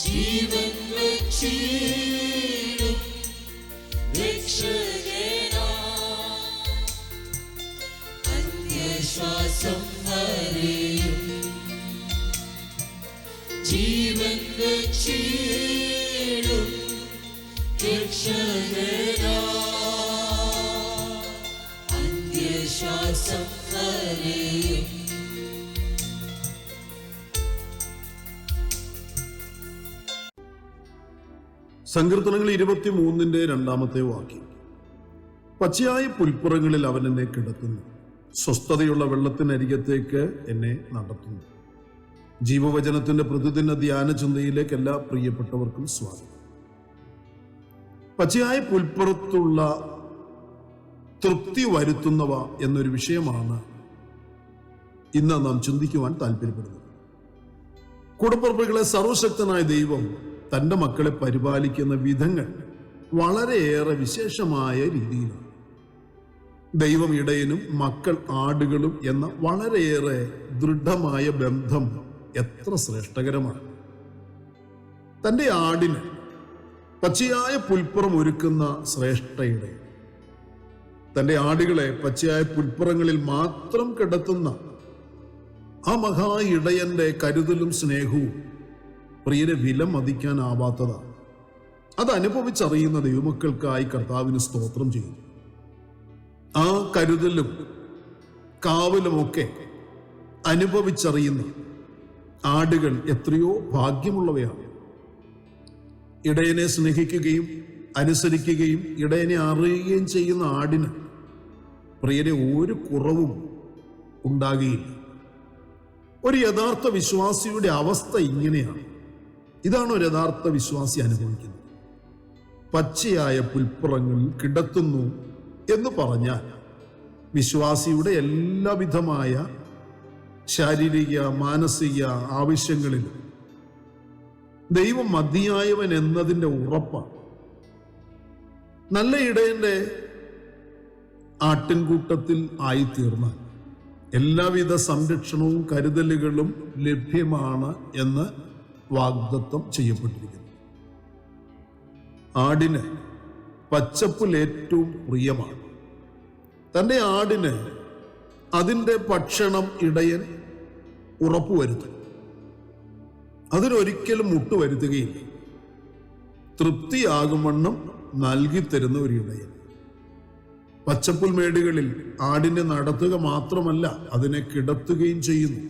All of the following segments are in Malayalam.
ജീവൻ വെച്ചിടും രക്ഷകനാ അന്ത്യശ്വാസം വരെയും. സങ്കീർത്തനങ്ങൾ 23:2 വാക്യം. പച്ചയായ പുൽപ്പുറങ്ങളിൽ അവൻ എന്നെ കിടത്തുന്നു, സ്വസ്ഥതയുള്ള വെള്ളത്തിനരികത്തേക്ക് എന്നെ നടത്തുന്നു. ജീവവചനത്തിന്റെ പ്രതിദിന ധ്യാന ചിന്തയിലേക്ക് എല്ലാ പ്രിയപ്പെട്ടവർക്കും സ്വാഗതം. പച്ചയായ പുൽപ്പുറത്തുള്ള തൃപ്തി വരുത്തുന്നവ എന്നൊരു വിഷയമാണ് ഇന്ന് നാം ചിന്തിക്കുവാൻ താല്പര്യപ്പെടുന്നത്. കൂടപ്പുറപ്പുകളെ സർവശക്തനായ ദൈവം തൻ്റെ മക്കളെ പരിപാലിക്കുന്ന വിധങ്ങൾ വളരെയേറെ വിശേഷമായ രീതിയിലാണ്. ദൈവം ഇടയനും മക്കൾ ആടുകളും എന്ന വളരെയേറെ ദൃഢമായ ബന്ധം എത്ര ശ്രേഷ്ഠകരമാണ്. തൻ്റെ ആടിന് പച്ചയായ പുൽപ്പുറം ഒരുക്കുന്ന ശ്രേഷ്ഠ ഇടയൻ, തൻ്റെ ആടുകളെ പച്ചയായ പുൽപ്പുറങ്ങളിൽ മാത്രം കിടത്തുന്ന ആ മഹാ ഇടയന്റെ കരുതലും സ്നേഹവും പ്രിയരെ വിലമതിക്കാനാവാത്തതാണ്. അത് അനുഭവിച്ചറിയുന്ന ദൈവമക്കൾക്കായി കർത്താവിന് സ്തോത്രം ചെയ്യും. ആ കരുതലും കാവലുമൊക്കെ അനുഭവിച്ചറിയുന്ന ആടുകൾ എത്രയോ ഭാഗ്യമുള്ളവയാണ്. ഇടയനെ സ്നേഹിക്കുകയും അനുസരിക്കുകയും ഇടയനെ അറിയുകയും ചെയ്യുന്ന ആടിന് പ്രിയരെ ഒരു കുറവും ഉണ്ടാകുകയില്ല. ഒരു യഥാർത്ഥ വിശ്വാസിയുടെ അവസ്ഥ ഇങ്ങനെയാണ്. ഇതാണ് ഒരു യഥാർത്ഥ വിശ്വാസി അനുഭവിക്കുന്നത്. പച്ചയായ പുൽപ്പുറങ്ങളിൽ കിടത്തുന്നു എന്ന് പറഞ്ഞാൽ വിശ്വാസിയുടെ എല്ലാവിധമായ ശാരീരിക മാനസിക ആവശ്യങ്ങളിലും ദൈവം മതിയായവൻ എന്നതിൻ്റെ ഉറപ്പാണ്. നല്ല ഇടയന്റെ ആട്ടിൻകൂട്ടത്തിൽ ആയിത്തീർന്നാൽ എല്ലാവിധ സംരക്ഷണവും കരുതലുകളും ലഭ്യമാണ് എന്ന് വാഗ്ദത്തം ചെയ്യപ്പെട്ടിരിക്കുന്നു. ആടിന് പച്ചപ്പുൽ ഏറ്റവും പ്രിയമാണ്. തൻ്റെ ആടിന് അതിൻ്റെ ഭക്ഷണം ഇടയൻ ഉറപ്പുവരുത്തും. അതിനൊരിക്കലും മുട്ടുവരുത്തുകയില്ല. തൃപ്തിയാകുവണ്ണം നൽകിത്തരുന്ന ഒരു ഇടയൻ. പച്ചപ്പുൽമേടുകളിൽ ആടിനെ നടത്തുക മാത്രമല്ല, അതിനെ കിടത്തുകയും ചെയ്യുന്നു.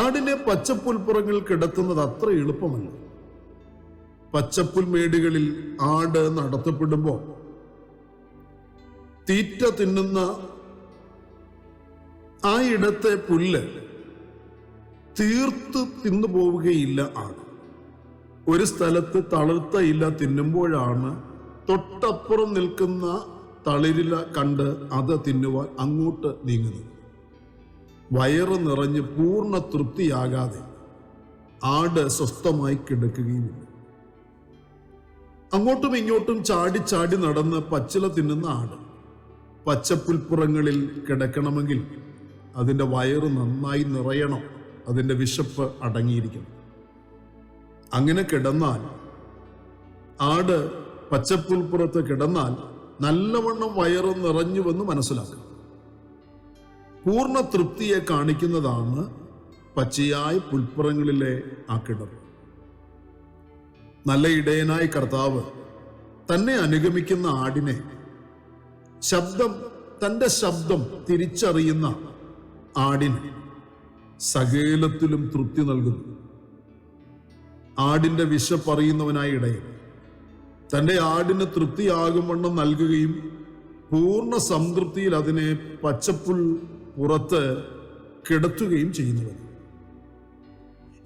ആടിനെ പച്ചപ്പുൽപ്പുറങ്ങളിൽ കിടത്തുന്നത് അത്ര എളുപ്പമല്ല. പച്ചപ്പുൽമേടുകളിൽ ആട് നടത്തപ്പെടുമ്പോൾ തീറ്റ തിന്നുന്ന ആ ഇടത്തെ പുല്ല് തീർത്ത് തിന്നു പോവുകയില്ല ആട്. ഒരു സ്ഥലത്ത് തളിർത്തയില്ല തിന്നുമ്പോഴാണ് തൊട്ടപ്പുറം നിൽക്കുന്ന തളിരില കണ്ട് അത് തിന്നുവാൻ അങ്ങോട്ട് നീങ്ങുന്നത്. വയറ് നിറഞ്ഞ് പൂർണ്ണ തൃപ്തിയാകാതെ ആട് സ്വസ്ഥമായി കിടക്കുകയുമില്ല. അങ്ങോട്ടും ഇങ്ങോട്ടും ചാടി ചാടി നടന്ന് പച്ചില തിന്നുന്ന ആട് പച്ചപ്പുൽപ്പുറങ്ങളിൽ കിടക്കണമെങ്കിൽ അതിൻ്റെ വയറ് നന്നായി നിറയണം, അതിൻ്റെ വിശപ്പ് അടങ്ങിയിരിക്കണം. അങ്ങനെ കിടന്നാൽ, ആട് പച്ചപ്പുൽപ്പുറത്ത് കിടന്നാൽ നല്ലവണ്ണം വയറ് നിറഞ്ഞുവെന്ന് മനസ്സിലാക്കും. പൂർണ്ണ തൃപ്തിയെ കാണിക്കുന്നതാണ് പച്ചയായ പുൽപ്പുറങ്ങളിലെ ആ കിടപ്പ്. നല്ല ഇടയനായ കർത്താവ് തന്നെ അനുഗമിക്കുന്ന ആടിനെ തൻ്റെ ശബ്ദം തിരിച്ചറിയുന്ന ആടിന് സകലത്തിലും തൃപ്തി നൽകുന്നു. ആടിന്റെ വിശപ്പറിയുന്നവനായ ഇടയൻ തൻ്റെ ആടിന് തൃപ്തിയാകുവണ്ണം നൽകുകയും പൂർണ്ണ സംതൃപ്തിയിൽ അതിനെ പച്ചപ്പുൽ പുറത്ത് കിടത്തുകയും ചെയ്യുന്നവൻ.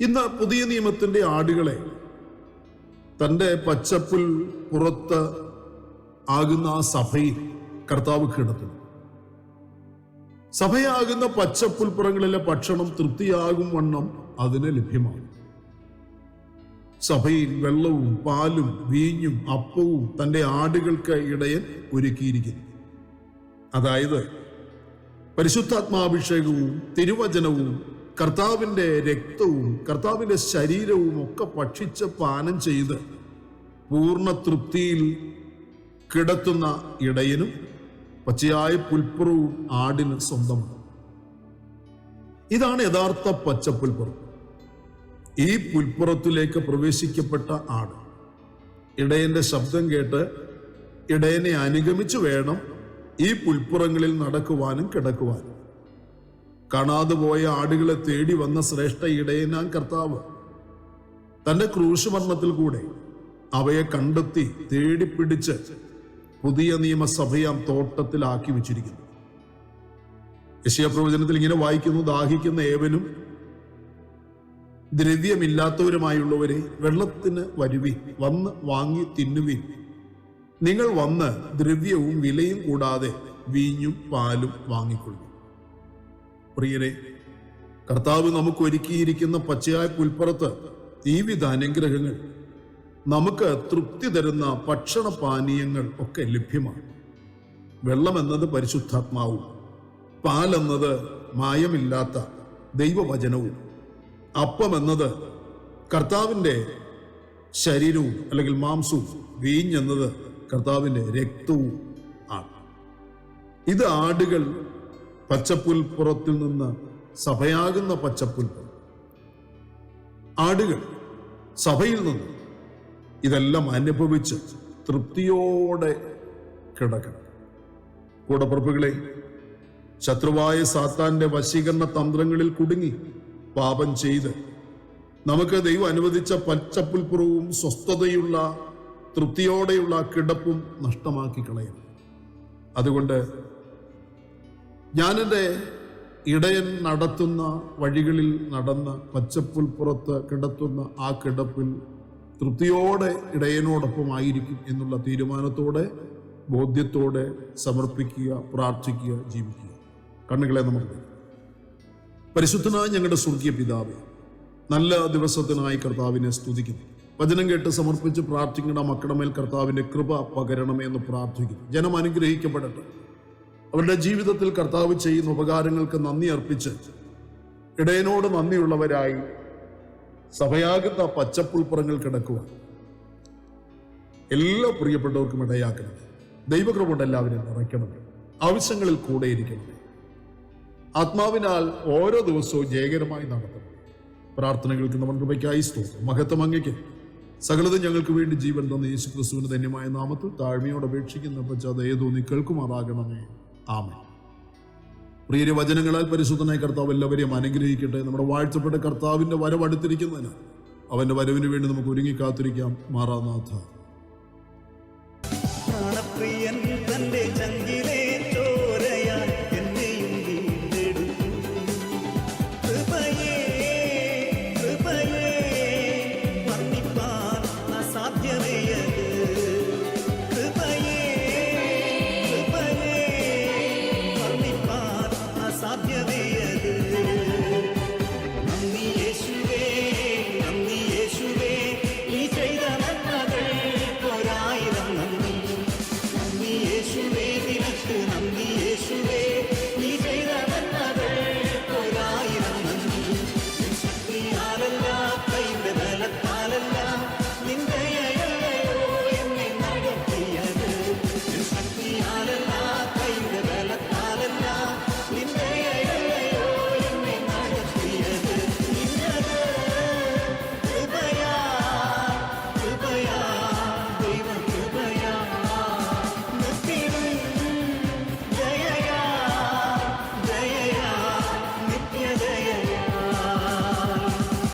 ഇന്ന് പുതിയ നിയമത്തിന്റെ ആടുകളെ തൻ്റെ പച്ചപ്പുൽ പുറത്ത് ആകുന്ന ആ സഭയിൽ കർത്താവ് കിടത്തുന്നു. സഭയാകുന്ന പച്ചപ്പുൽപ്പുറങ്ങളിലെ ഭക്ഷണം തൃപ്തിയാകും വണ്ണം അതിന് ലഭ്യമാണ്. സഭയിൽ വെള്ളവും പാലും വീഞ്ഞും അപ്പവും തൻ്റെ ആടുകൾക്ക് ഇടയൻ ഒരുക്കിയിരിക്കുന്നു. അതായത് പരിശുദ്ധാത്മാഭിഷേകവും തിരുവചനവും കർത്താവിൻ്റെ രക്തവും കർത്താവിൻ്റെ ശരീരവും ഒക്കെ ഭക്ഷിച്ച് പാനം ചെയ്ത് പൂർണ്ണ തൃപ്തിയിൽ കിടത്തുന്ന ഇടയനും പച്ചയായ പുൽപ്പുറവും ആടിന് സ്വന്തമാണ്. ഇതാണ് യഥാർത്ഥ പച്ചപ്പുൽപ്പുറം. ഈ പുൽപ്പുറത്തിലേക്ക് പ്രവേശിക്കപ്പെട്ട ആട് ഇടയന്റെ ശബ്ദം കേട്ട് ഇടയനെ അനുഗമിച്ചു വേണം ഈ പുൽപ്പുറങ്ങളിൽ നടക്കുവാനും കിടക്കുവാനും. കാണാതെ പോയ ആടുകളെ തേടി വന്ന ശ്രേഷ്ഠ ഇടയനാം കർത്താവ് തന്റെ ക്രൂശുമരണത്തിൽ കൂടെ അവയെ കണ്ടെത്തി തേടിപ്പിടിച്ച് പുതിയ നിയമസഭയാം തോട്ടത്തിലാക്കി വെച്ചിരിക്കുന്നു. യെശയ്യാപ്രവചനത്തിൽ ഇങ്ങനെ വായിക്കുന്നു: ദാഹിക്കുന്ന ഏവനും ദ്രവ്യമില്ലാത്തവരുമായുള്ളവരെ വെള്ളത്തിന് വരുവിൻ, വന്ന് വാങ്ങി തിന്നുവിൻ. നിങ്ങൾ വന്ന് ദ്രവ്യവും വിലയും കൂടാതെ വീഞ്ഞും പാലും വാങ്ങിക്കൊള്ളും. പ്രിയരെ, കർത്താവ് നമുക്ക് ഒരുക്കിയിരിക്കുന്ന പച്ചയായ പുൽപ്പുറത്ത് ഈ വിധ അനുഗ്രഹങ്ങൾ, നമുക്ക് തൃപ്തി തരുന്ന ഭക്ഷണപാനീയങ്ങൾ ഒക്കെ ലഭ്യമാണ്. വെള്ളമെന്നത് പരിശുദ്ധാത്മാവും, പാലെന്നത് മായമില്ലാത്ത ദൈവവചനവും, അപ്പം എന്നത് കർത്താവിൻ്റെ ശരീരവും അല്ലെങ്കിൽ മാംസവും, വീഞ്ഞെന്നത് കർത്താവിൻ്റെ രക്തവും ആണ്. ഇത് ആടുകൾ പച്ചപ്പുൽപ്പുറത്തിൽ നിന്ന് സഭയാകുന്ന പച്ചപ്പുൽപ്പുറം, ആടുകൾ സഭയിൽ നിന്ന് ഇതെല്ലാം അനുഭവിച്ച് തൃപ്തിയോടെ കിടക്കണം. കൂടപ്പുറപ്പുകളെ, ശത്രുവായ സാത്താന്റെ വശീകരണ തന്ത്രങ്ങളിൽ കുടുങ്ങി പാപം ചെയ്ത് നമുക്ക് ദൈവം അനുവദിച്ച പച്ചപ്പുൽപ്പുറവും സ്വസ്ഥതയുള്ള തൃപ്തിയോടെയുള്ള കിടപ്പും നഷ്ടമാക്കി കളയും. അതുകൊണ്ട് ഞാനെൻ്റെ ഇടയൻ നടത്തുന്ന വഴികളിൽ നടന്ന് പച്ചപ്പുൽപ്പുറത്ത് കിടത്തുന്ന ആ കിടപ്പിൽ തൃപ്തിയോടെ ഇടയനോടൊപ്പം ആയിരിക്കും എന്നുള്ള തീരുമാനത്തോടെ, ബോധ്യത്തോടെ സമർപ്പിക്കുക, പ്രാർത്ഥിക്കുക, ജീവിക്കുക. കണ്ണുകളെ നമുക്ക് പരിശുദ്ധനായ ഞങ്ങളുടെ സ്വർഗീയ പിതാവേ, നല്ല ദിവസത്തിനായി കർത്താവിനെ സ്തുതിക്കുന്നു. വചനം കേട്ട് സമർപ്പിച്ച് പ്രാർത്ഥിക്കുന്ന മക്കളുടെ മേൽ കർത്താവിൻ്റെ കൃപ പകരണമേ എന്ന് പ്രാർത്ഥിക്കുന്നു. ജനം അനുഗ്രഹിക്കപ്പെടട്ടെ. അവരുടെ ജീവിതത്തിൽ കർത്താവ് ചെയ്യുന്ന ഉപകാരങ്ങൾക്ക് നന്ദി അർപ്പിച്ച് ഇടയനോട് നന്ദിയുള്ളവരായി സഭയാകുന്ന പച്ചപ്പുൽപ്പുറങ്ങൾ കിടക്കുക എല്ലാ പ്രിയപ്പെട്ടവർക്കും ഇടയാക്കണം. ദൈവകൃപ കൊണ്ട് എല്ലാവരും നിറയ്ക്കണമേ. ആവശ്യങ്ങളിൽ കൂടെ ഇരിക്കണമേ. ആത്മാവിനാൽ ഓരോ ദിവസവും ജയകരമായി നടത്തണം. പ്രാർത്ഥനകൾക്ക് നമ്മൾ കൃപയ്ക്കായി സ്തോത്രം. മഹത്വം അങ്ങയ്ക്ക്. സകലതും ഞങ്ങൾക്ക് വേണ്ടി ജീവൻ തന്ന യേശു ക്രിസ്തുവിന്റെ ധന്യമായ നാമത്തിൽ താഴ്മയോട് അപേക്ഷിക്കുന്ന പശ്ചാത്തലം നീ കേൾക്കുമാറാകണമേ. ആമേൻ. പ്രിയ വചനങ്ങളാൽ പരിശുദ്ധനായ കർത്താവ് എല്ലാവരെയും അനുഗ്രഹിക്കട്ടെ. നമ്മുടെ വാഴ്ത്തപ്പെട്ട കർത്താവിന്റെ വരവ് അടുത്തിരിക്കുന്നതിന് അവന്റെ വരവിന് വേണ്ടി നമുക്ക് ഒരുങ്ങി കാത്തിരിക്കാം. മാറാനാഥ. പ്രാണപ്രിയൻ തന്റെ ചങ്കിലെ